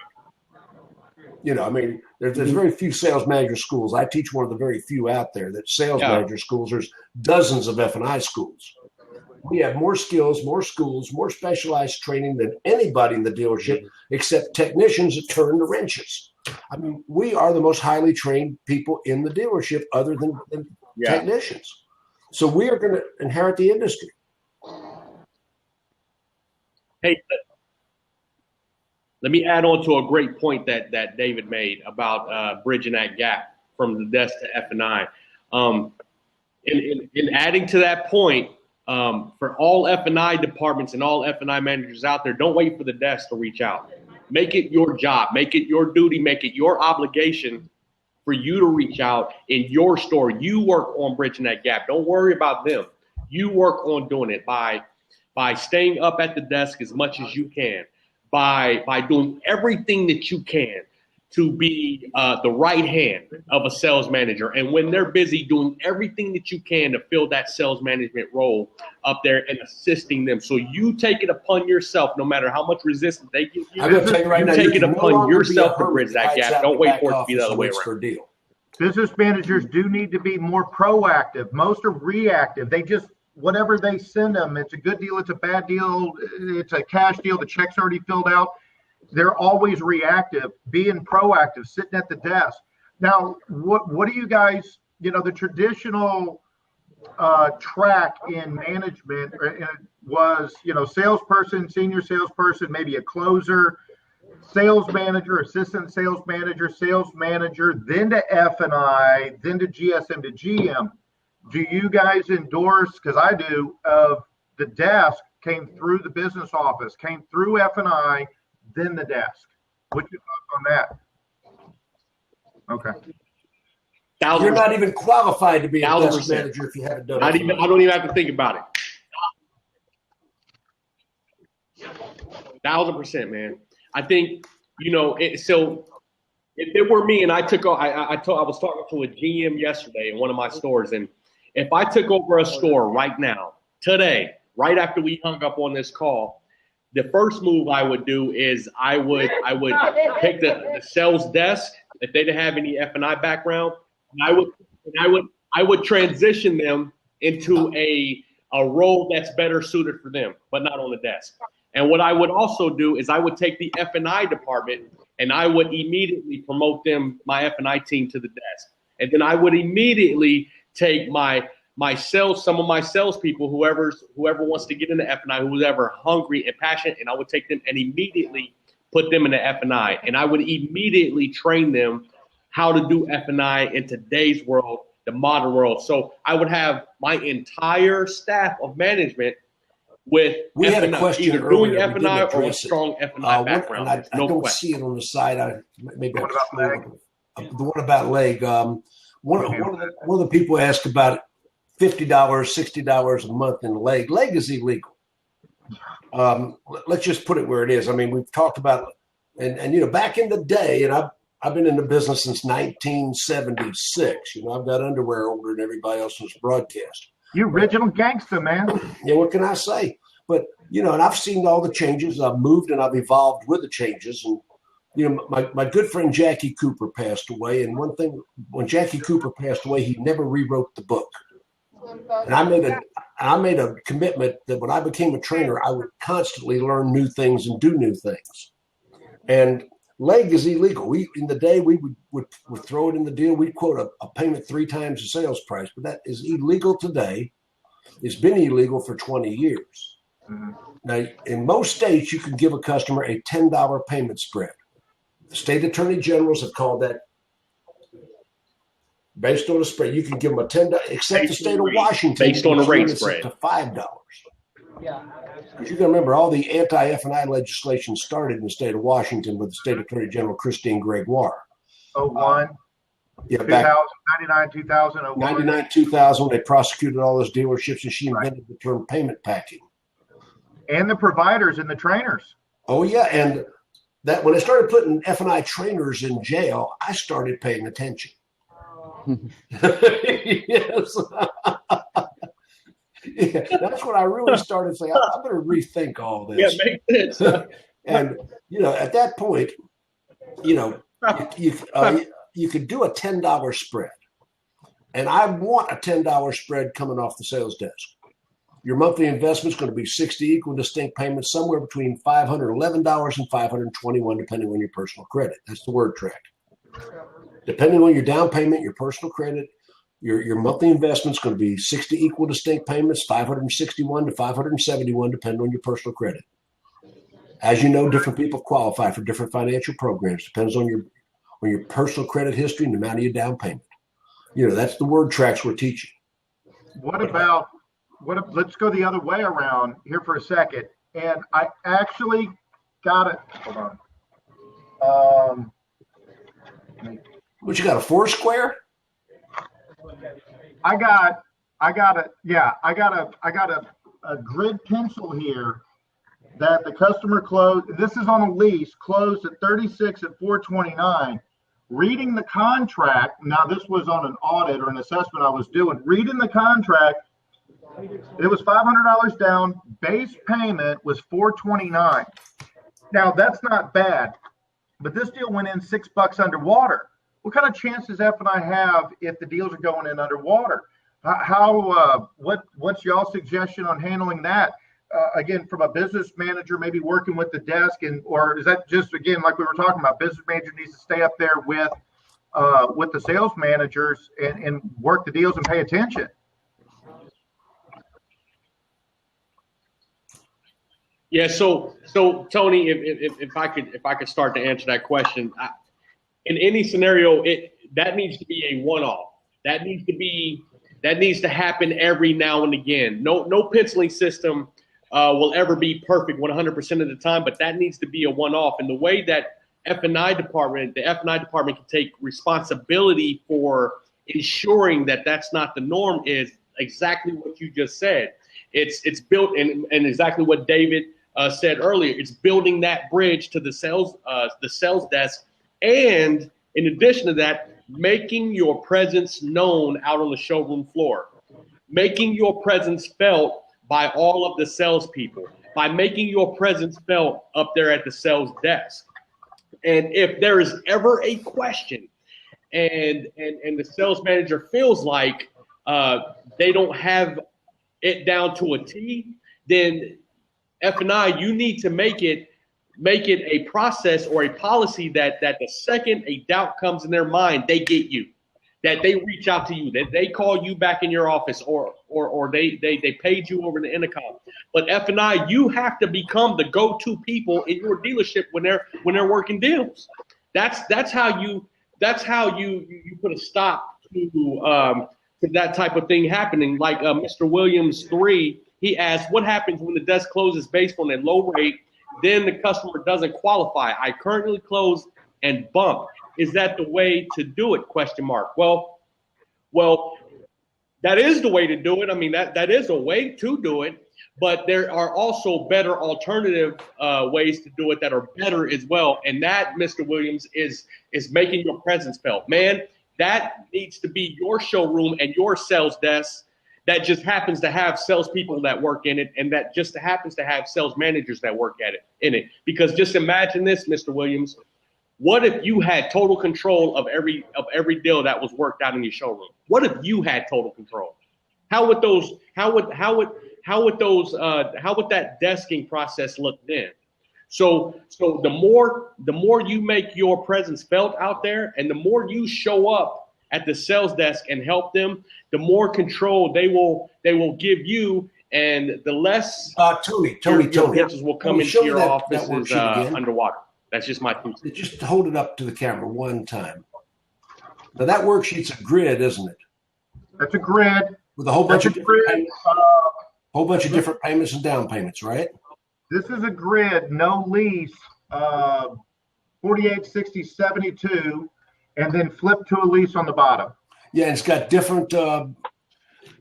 There's very few sales manager schools. I teach one of the very few out there that sales manager schools. There's dozens of F&I schools. We have more skills, more schools, more specialized training than anybody in the dealership, except technicians that turn the wrenches. I mean, we are the most highly trained people in the dealership other than technicians. So we are going to inherit the industry. Hey, let me add on to a great point that David made about bridging that gap from the desk to F&I. In adding to that point, for all F&I departments and all F&I managers out there, don't wait for the desk to reach out. Make it your job. Make it your duty. Make it your obligation for you to reach out in your store. You work on bridging that gap. Don't worry about them. You work on doing it by staying up at the desk as much as you can, by doing everything that you can to be the right hand of a sales manager. And when they're busy, doing everything that you can to fill that sales management role up there and assisting them. So you take it upon yourself, no matter how much resistance they give you. I'm going to tell you right now, take it upon yourself to bridge that gap. Don't wait for it to be the other way around. Business managers do need to be more proactive. Most are reactive. They just, whatever they send them, it's a good deal, it's a bad deal, it's a cash deal, the check's already filled out. They're always reactive. Being proactive, sitting at the desk. Now, what do you guys, the traditional track in management was, salesperson, senior salesperson, maybe a closer, sales manager, assistant sales manager, then to F&I, then to GSM to GM. Do you guys endorse, because I do, of the desk came through the business office, came through F&I, then the desk? What's your thoughts on that? Okay. You're not even qualified to be a desk manager if you haven't done it. I don't even have to think about it. 1,000%, man. I think, so if it were me and I was talking to a GM yesterday in one of my stores, and if I took over a store right now, today, right after we hung up on this call, the first move I would do is I would take the sales desk if they didn't have any F&I background, and I I would transition them into a role that's better suited for them, but not on the desk. And what I would also do is I would take the F&I department and I would immediately promote them, my F&I team, to the desk. And then I would immediately take some of my salespeople, whoever wants to get into F&I, who's ever hungry and passionate, and I would take them and immediately put them into F&I. And I would immediately train them how to do F&I in today's world, the modern world. So I would have my entire staff of management with we F&I, had a question either doing F&I or with strong F&I background. I don't see it on the side. Maybe what about leg? The one about leg. One of the people asked about $50, $60 a month in leg. Leg is illegal. Let's just put it where it is. I mean, we've talked about it, and back in the day, and I've been in the business since 1976. I've got underwear older than everybody else in this broadcast. You original gangster, man. Yeah, what can I say? But, and I've seen all the changes. I've moved and I've evolved with the changes. And, my good friend Jackie Cooper passed away. And one thing, when Jackie Cooper passed away, he never rewrote the book. And I made a commitment that when I became a trainer, I would constantly learn new things and do new things. And leg is illegal. In the day we would throw it in the deal. We'd quote a payment 3 times the sales price, but that is illegal today. It's been illegal for 20 years. Mm-hmm. Now, in most states, you can give a customer a $10 payment spread. The state attorney generals have called that, based on a spread, you can give them a $10, except the state of Washington, based on a rate spread, to $5. Yeah. Because you got to remember, all the anti-F&I legislation started in the state of Washington with the state attorney general Christine Gregoire. 01, yeah, 2000, 99, 2000, 01. 99, 2000, they prosecuted all those dealerships, and she invented the term payment packing. And the providers and the trainers. Oh, yeah, and that when they started putting F&I trainers in jail, I started paying attention. Yes. Yeah, that's when I really started saying, I better rethink all this. Yeah, make sense. And, at that point, you could do a $10 spread. And I want a $10 spread coming off the sales desk. Your monthly investment is going to be 60 equal distinct payments, somewhere between $511 and $521, depending on your personal credit. That's the word track. Depending on your down payment, your personal credit, your monthly investment is going to be 60 equal distinct payments, $561 to $571, depending on your personal credit. As you know, different people qualify for different financial programs. Depends on your personal credit history and the amount of your down payment. That's the word tracks we're teaching. Let's go the other way around here for a second. And I actually got it. Hold on. What, you got a Foursquare? I got a grid pencil here that the customer closed. This is on a lease, closed at 36 at 429. Reading the contract, now this was on an audit or an assessment I was doing. Reading the contract, it was $500 down. Base payment was $429. Now that's not bad, but this deal went in $6 underwater. What kind of chance does F&I have if the deals are going in underwater? What's y'all's suggestion on handling that? Again, from a business manager, maybe working with the desk, or is that just, again, like we were talking about, business manager needs to stay up there with the sales managers and work the deals and pay attention? Yeah. So Tony, if I could start to answer that question. In any scenario, that needs to be a one-off. That needs to happen every now and again. No penciling system will ever be perfect 100% of the time, but that needs to be a one-off. And the way that the F&I department can take responsibility for ensuring that that's not the norm is exactly what you just said. It's built and exactly what David said earlier. It's building that bridge to the sales desk. And in addition to that, making your presence known out on the showroom floor, making your presence felt by all of the salespeople, by making your presence felt up there at the sales desk. And if there is ever a question and the sales manager feels like they don't have it down to a T, then F&I, you need to make it a process or a policy that the second a doubt comes in their mind, they get you, that they reach out to you, that they call you back in your office, or they paid you over the intercom. But F&I, you have to become the go-to people in your dealership when they're working deals. That's how you put a stop to that type of thing happening. Like Mr. Williams 3, he asked, what happens when the desk closes based on a low rate, then the customer doesn't qualify? I currently close and bump. Is that the way to do it? Question mark. Well, that is the way to do it. I mean, that is a way to do it, but there are also better alternative ways to do it that are better as well. And that, Mr. Williams, is making your presence felt. Man, that needs to be your showroom and your sales desk that just happens to have salespeople that work in it, and that just happens to have sales managers that work in it. Because just imagine this, Mr. Williams. What if you had total control of every deal that was worked out in your showroom? What if you had total control? How would that desking process look then? So the more you make your presence felt out there, and the more you show up at the sales desk and help them, the more control they will give you, and the less Tony pitches will come into your offices underwater. That's just my two cents. Just hold it up to the camera one time. Now that worksheet's a grid, isn't it? That's a grid with a whole bunch of different payments and down payments, right? This is a grid, no lease, 48, 60, 72, and then flip to a lease on the bottom. Yeah, it's got different down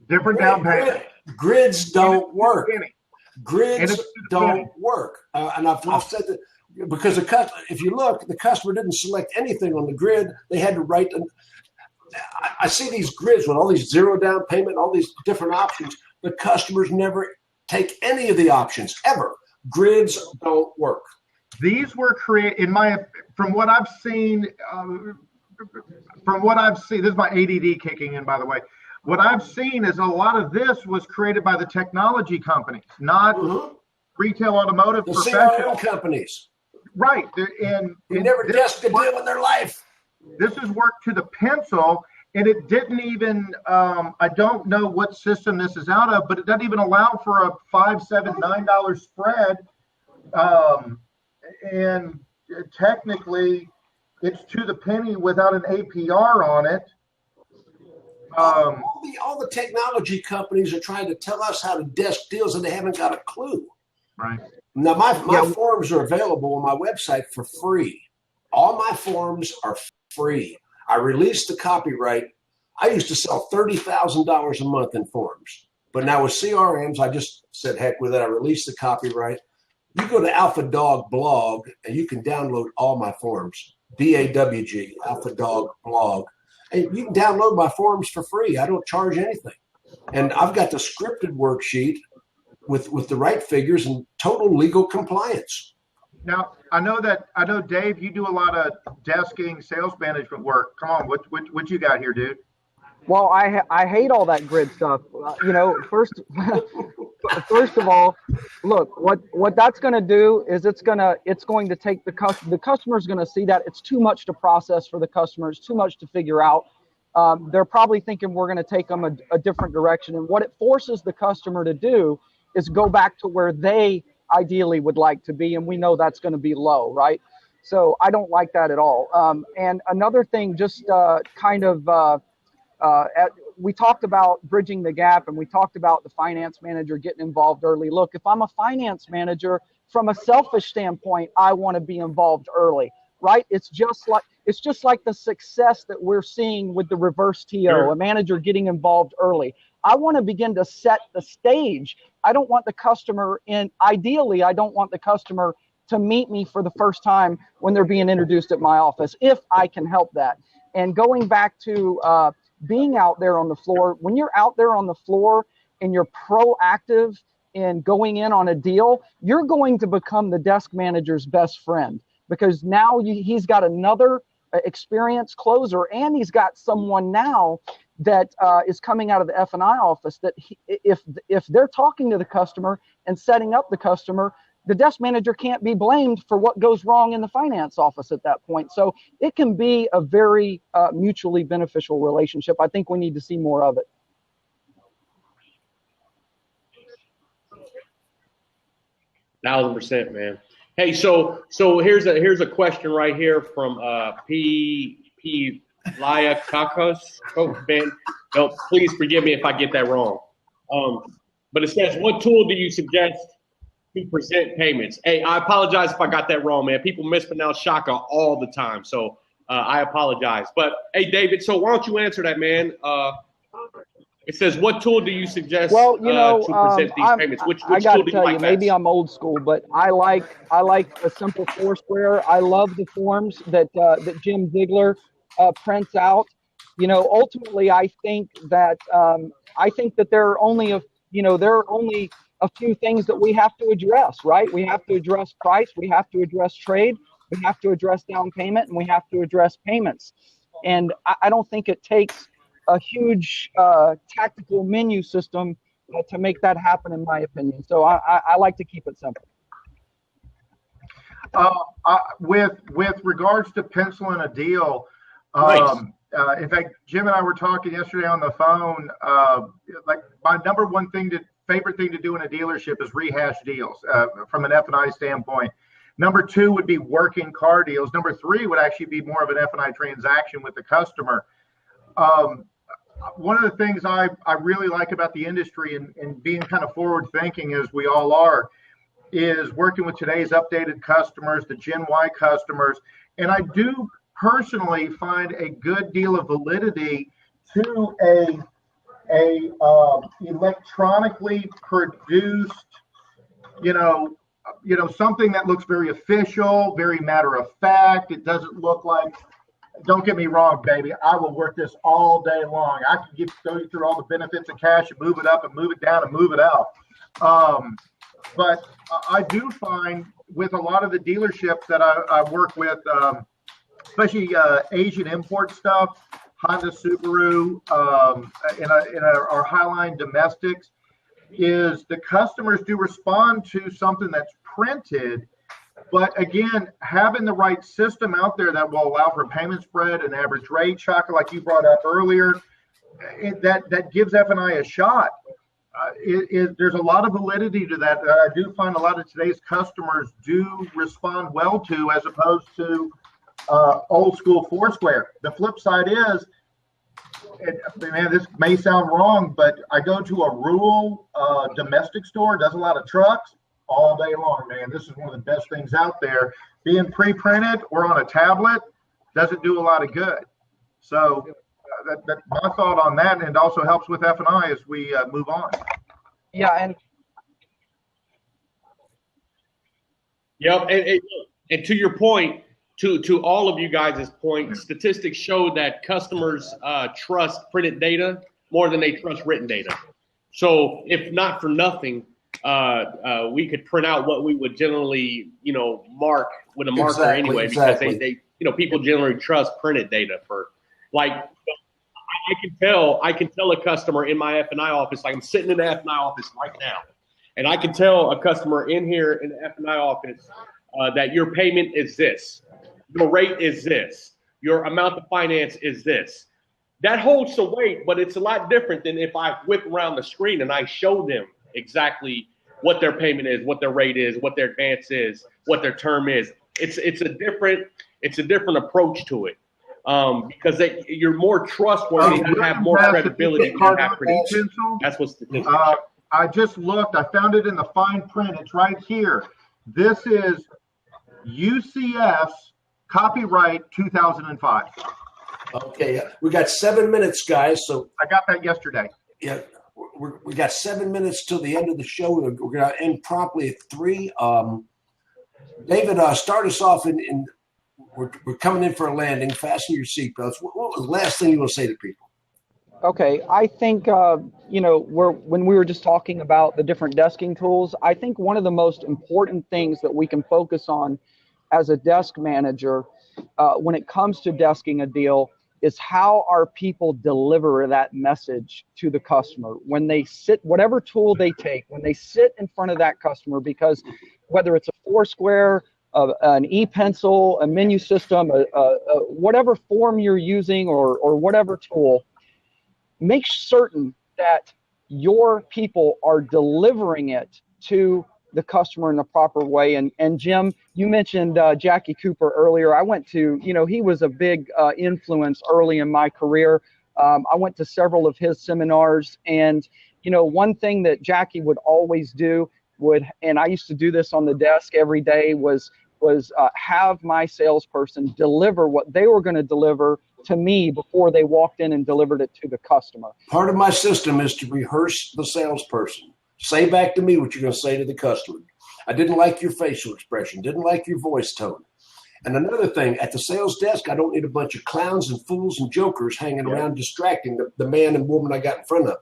payment. Grids don't work. Grids don't work. And I've said that because if you look, the customer didn't select anything on the grid. They had to write. I see these grids with all these zero down payment, all these different options. The customers never take any of the options ever. Grids don't work. These were created from what I've seen. This is my ADD kicking in, by the way. What I've seen is a lot of this was created by the technology companies, not retail automotive the professional CRM companies. Right. And never desk a deal in their life. This is work to the pencil, and it didn't even, I don't know what system this is out of, but it doesn't even allow for a $5, $7, $9 spread. And technically, it's to the penny without an APR on it. All the technology companies are trying to tell us how to desk deals, and they haven't got a clue. Right. Now, my forms are available on my website for free. All my forms are free. I released the copyright. I used to sell $30,000 a month in forms. But now with CRMs, I just said, heck with it. I released the copyright. You go to Alpha Dawg blog, and you can download all my forms. DAWG, Alpha Dawg blog. And you can download my forms for free. I don't charge anything. And I've got the scripted worksheet with the right figures and total legal compliance. Now, I know, Dave, you do a lot of desking, sales management work. Come on, what you got here, dude? Well, I hate all that grid stuff. First of all, look, what that's going to do is it's going to take the customer's going to see that it's too much to process for the customer. It's too much to figure out. They're probably thinking we're going to take them a different direction. And what it forces the customer to do is go back to where they ideally would like to be. And we know that's going to be low, right? So I don't like that at all. And another thing, just we talked about bridging the gap, and we talked about the finance manager getting involved early. Look, if I'm a finance manager, from a selfish standpoint, I want to be involved early, right? It's just like the success that we're seeing with the reverse TO, a manager getting involved early. I want to begin to set the stage. I don't want the customer ideally, I don't want the customer to meet me for the first time when they're being introduced at my office, if I can help that. And going back to being out there on the floor, when you're out there on the floor and you're proactive in going in on a deal, you're going to become the desk manager's best friend, because now he's got another experienced closer, and he's got someone now that is coming out of the F&I office, that if they're talking to the customer and setting up the customer, the desk manager can't be blamed for what goes wrong in the finance office at that point. So it can be a very mutually beneficial relationship. I think we need to see more of it. $1,000%, man. Hey, so here's a question right here from P. Laya Kakos. Oh, Ben, no, please forgive me if I get that wrong. But it says, what tool do you suggest to present payments? Hey, I apologize if I got that wrong, man. People mispronounce Shaka all the time, so I apologize. But hey, David, so why don't you answer that, man? It says, what tool do you suggest well, you know, to present these payments? Which I got tool to do you tell like you, best? maybe I'm old school, but I like a simple Foursquare. I love the forms that Jim Ziegler prints out. You know, ultimately, I think that there are only a few things that we have to address, right? We have to address price, we have to address trade, we have to address down payment, and we have to address payments. And I don't think it takes a huge tactical menu system to make that happen, in my opinion. So I like to keep it simple. With regards to penciling a deal, in fact, Jim and I were talking yesterday on the phone. Like my number one favorite thing to do in a dealership is rehash deals from an F&I standpoint. Number two would be working car deals. Number three would actually be more of an F&I transaction with the customer. One of the things I really like about the industry and being kind of forward thinking, as we all are, is working with today's updated customers, the Gen Y customers. And I do personally find a good deal of validity to a electronically produced, something that looks very official, very matter of fact. It doesn't look like, don't get me wrong, baby, I will work this all day long. I can go you through all the benefits of cash and move it up and move it down and move it out. But I do find with a lot of the dealerships that I work with, especially Asian import stuff, Honda, Subaru, in our Highline domestics, is the customers do respond to something that's printed. But again, having the right system out there that will allow for payment spread and average rate, Shaka, like you brought up earlier, that gives F&I a shot. There's a lot of validity to that I do find a lot of today's customers do respond well to, as opposed to old school Foursquare. The flip side is, man, this may sound wrong, but I go to a rural domestic store, does a lot of trucks, all day long, man. This is one of the best things out there. Being pre-printed or on a tablet doesn't do a lot of good. So that's my thought on that, and it also helps with F&I as we move on. Yeah, and yep, and to your point, to all of you guys' point, statistics show that customers trust printed data more than they trust written data. So if not for nothing, we could print out what we would generally, mark with a marker anyway, because they people generally trust printed data for, like, I can tell a customer in my F&I office, like I'm sitting in the F&I office right now, and I can tell a customer in here in the F&I office that your payment is this, your rate is this, your amount of finance is this. That holds some weight, but it's a lot different than if I whip around the screen and I show them exactly what their payment is, what their rate is, what their advance is, what their term is. It's a different approach to it, because you're more trustworthy, you have more credibility. That's what statistics show. I just looked. I found it in the fine print. It's right here. This is UCS copyright 2005. Okay, we got 7 minutes, guys. So I got that yesterday. Yeah, we got 7 minutes till the end of the show. We're going to end promptly at 3. David, start us off. We're coming in for a landing. Fasten your seatbelts. What was the last thing you want to say to people? Okay, I think when we were just talking about the different desking tools, I think one of the most important things that we can focus on as a desk manager when it comes to desking a deal is how our people deliver that message to the customer when they sit, whatever tool they take, when they sit in front of that customer, because whether it's a Foursquare, an e-pencil, a menu system, whatever form you're using or whatever tool, make certain that your people are delivering it to the customer in the proper way. And Jim, you mentioned Jackie Cooper earlier. I went to, he was a big influence early in my career. I went to several of his seminars, and one thing that Jackie would always do and I used to do this on the desk every day, was have my salesperson deliver what they were going to deliver to me before they walked in and delivered it to the customer. Part of my system is to rehearse the salesperson. Say back to me what you're going to say to the customer. I didn't like your facial expression, didn't like your voice tone. And another thing, at the sales desk, I don't need a bunch of clowns and fools and jokers hanging around distracting the man and woman I got in front of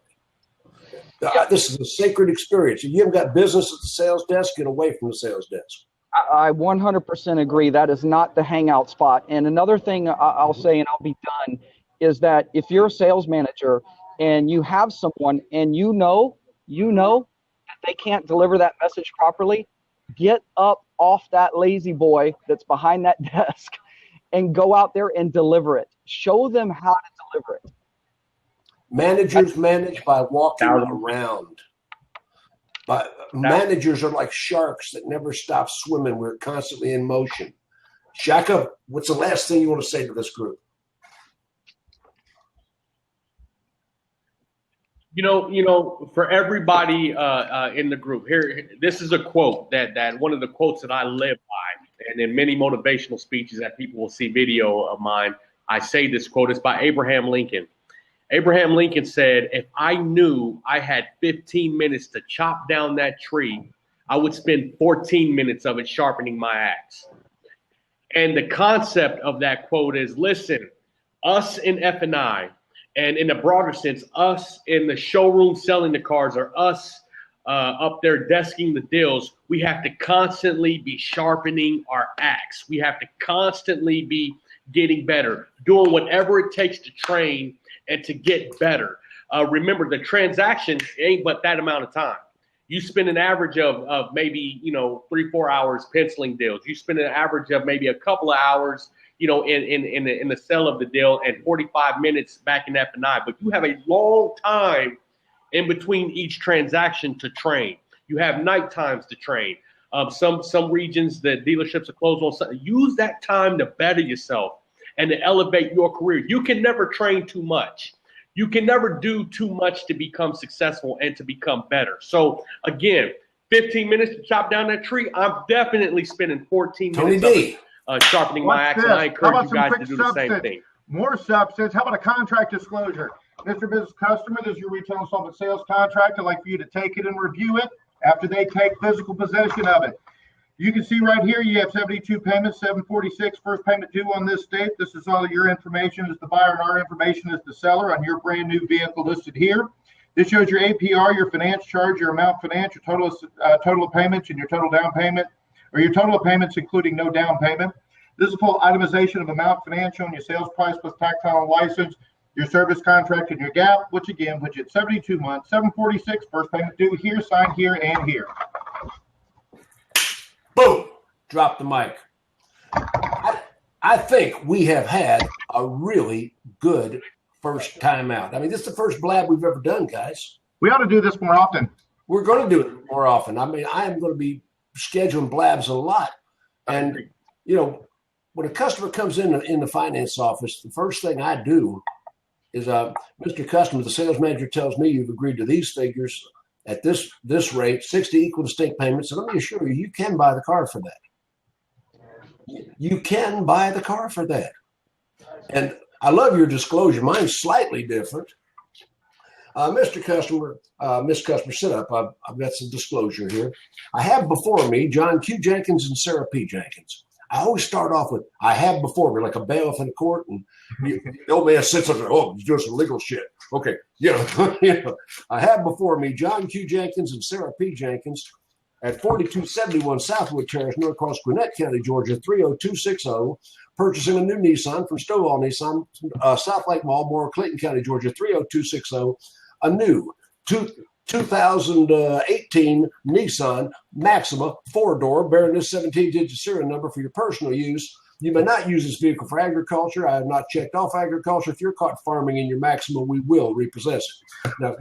me. This is a sacred experience. If you haven't got business at the sales desk, get away from the sales desk. I 100% agree. That is not the hangout spot. And another thing I'll say, and I'll be done, is that if you're a sales manager and you have someone and you know that they can't deliver that message properly, get up off that lazy boy that's behind that desk and go out there and deliver it. Show them how to deliver it. Managers manage by walking around. But managers are like sharks that never stop swimming. We're constantly in motion. Shaka, what's the last thing you want to say to this group? For everybody in the group here, this is a quote that one of the quotes that I live by, and in many motivational speeches that people will see video of mine, I say this quote. It's by Abraham Lincoln. Abraham Lincoln said, "If I knew I had 15 minutes to chop down that tree, I would spend 14 minutes of it sharpening my axe." And the concept of that quote is, listen, us in F&I, and in a broader sense, us in the showroom selling the cars, or us up there desking the deals, we have to constantly be sharpening our axe. We have to constantly be getting better, doing whatever it takes to train and to get better. Remember, the transaction ain't but that amount of time. You spend an average of maybe 3-4 hours penciling deals. You spend an average of maybe a couple of hours in the sell of the deal, and 45 minutes back in F&I. But you have a long time in between each transaction to train. You have night times to train. Some regions, the dealerships are closed on Sunday. Use that time to better yourself and to elevate your career. You can never train too much. You can never do too much to become successful and to become better. So again, 15 minutes to chop down that tree. I'm definitely spending 14 minutes sharpening my axe, and I encourage you guys to do the same thing. More substance. How about a contract disclosure? Mr. Business Customer, this is your retail installment sales contract. I'd like for you to take it and review it after they take physical possession of it. You can see right here, you have 72 payments, 746, first payment due on this date. This is all your information as the buyer, and our information as the seller on your brand new vehicle listed here. This shows your APR, your finance charge, your amount finance, your total of payments, and your total down payment, or your total of payments including no down payment. This is a full itemization of amount finance showing your sales price plus tactile license, your service contract, and your gap, which at 72 months, 746, first payment due here, sign here, and here. Boom, drop the mic. I think we have had a really good first time out. I mean, this is the first Blab we've ever done, guys. We ought to do this more often. We're going to do it more often. I mean, I am going to be scheduling Blabs a lot. And, when a customer comes in the finance office, the first thing I do is, Mr. Customer, the sales manager tells me you've agreed to these figures at this rate, 60 equal distinct payments. And let me assure you, you can buy the car for that. You can buy the car for that. And I love your disclosure. Mine's slightly different. Mr. Customer, Miss Customer, sit up. I've got some disclosure here. I have before me John Q. Jenkins and Sarah P. Jenkins. I always start off with, I have before me, like a bailiff in court, and the old man sits up there, he's doing some legal shit. Okay, I have before me John Q. Jenkins and Sarah P. Jenkins, at 4271 Southwood Terrace, Norcross, Gwinnett County, Georgia, 30260. Purchasing a new Nissan from Stovall Nissan, South Lake Mall, Moore, Clayton County, Georgia, 30260. A new 2018 Nissan Maxima 4-door, bearing this 17-digit serial number for your personal use. You may not use this vehicle for agriculture. I have not checked off agriculture. If you're caught farming in your Maxima, we will repossess it. Now,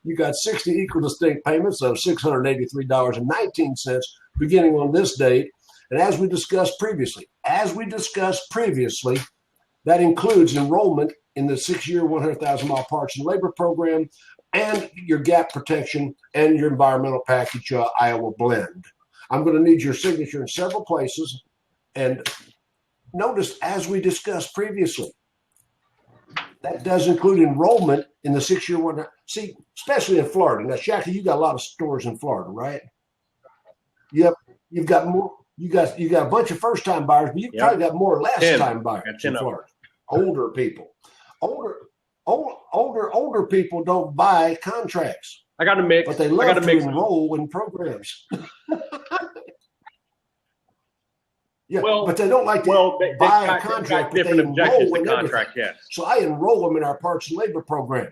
you got 60 equal distinct payments of $683.19 beginning on this date. And as we discussed previously, that includes enrollment in the 6-year, 100,000-mile parts and labor program and your gap protection and your environmental package, Iowa blend. I'm going to need your signature in several places. And notice, as we discussed previously, that does include enrollment in the 6-year one. See, especially in Florida. Now, Shaka, you got a lot of stores in Florida, right? You've got more. You got a bunch of first-time buyers, but you've probably got more last-time buyers in Florida. Older people, older people don't buy contracts. I got a mix, but they love to enroll in programs. Yeah, well, but they don't like to buy a contract, but they enroll in contract. Yes. So I enroll them in our parts and labor program.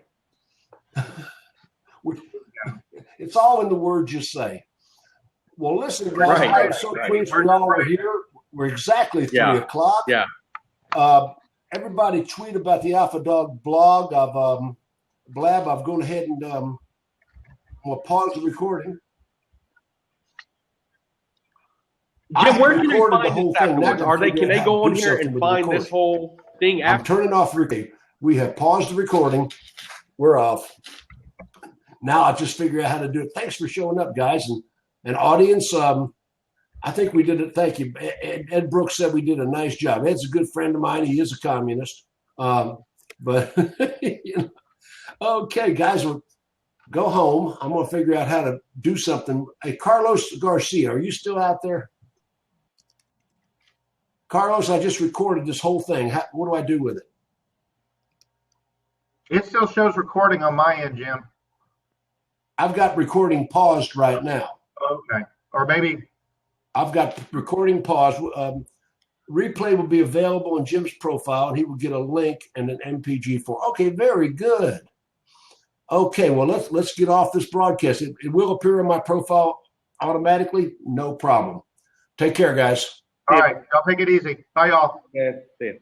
It's all in the words you say. Well, listen, guys, I'm so pleased we all are here. We're exactly 3 o'clock. Yeah. Everybody tweet about the Alpha Dawg blog of Blab. I've gone ahead and we'll pause the recording. Jim, where can they find this afterwards? Can they go on here and find this whole thing after? I'm turning off the recording. We have paused the recording. We're off. Now I'll just figure out how to do it. Thanks for showing up, guys. And audience, I think we did it. Thank you. Ed Brooks said we did a nice job. Ed's a good friend of mine. He is a communist. But, okay, guys, we'll go home. I'm going to figure out how to do something. Hey, Carlos Garcia, are you still out there? Carlos, I just recorded this whole thing. What do I do with it? It still shows recording on my end, Jim. I've got recording paused right now. Okay. Or maybe I've got recording paused. Replay will be available in Jim's profile, and he will get a link and an MPG-4. Okay, very good. Okay, well, let's get off this broadcast. It will appear in my profile automatically. No problem. Take care, guys. All right. Y'all take it easy. Bye, y'all. Yeah, see you.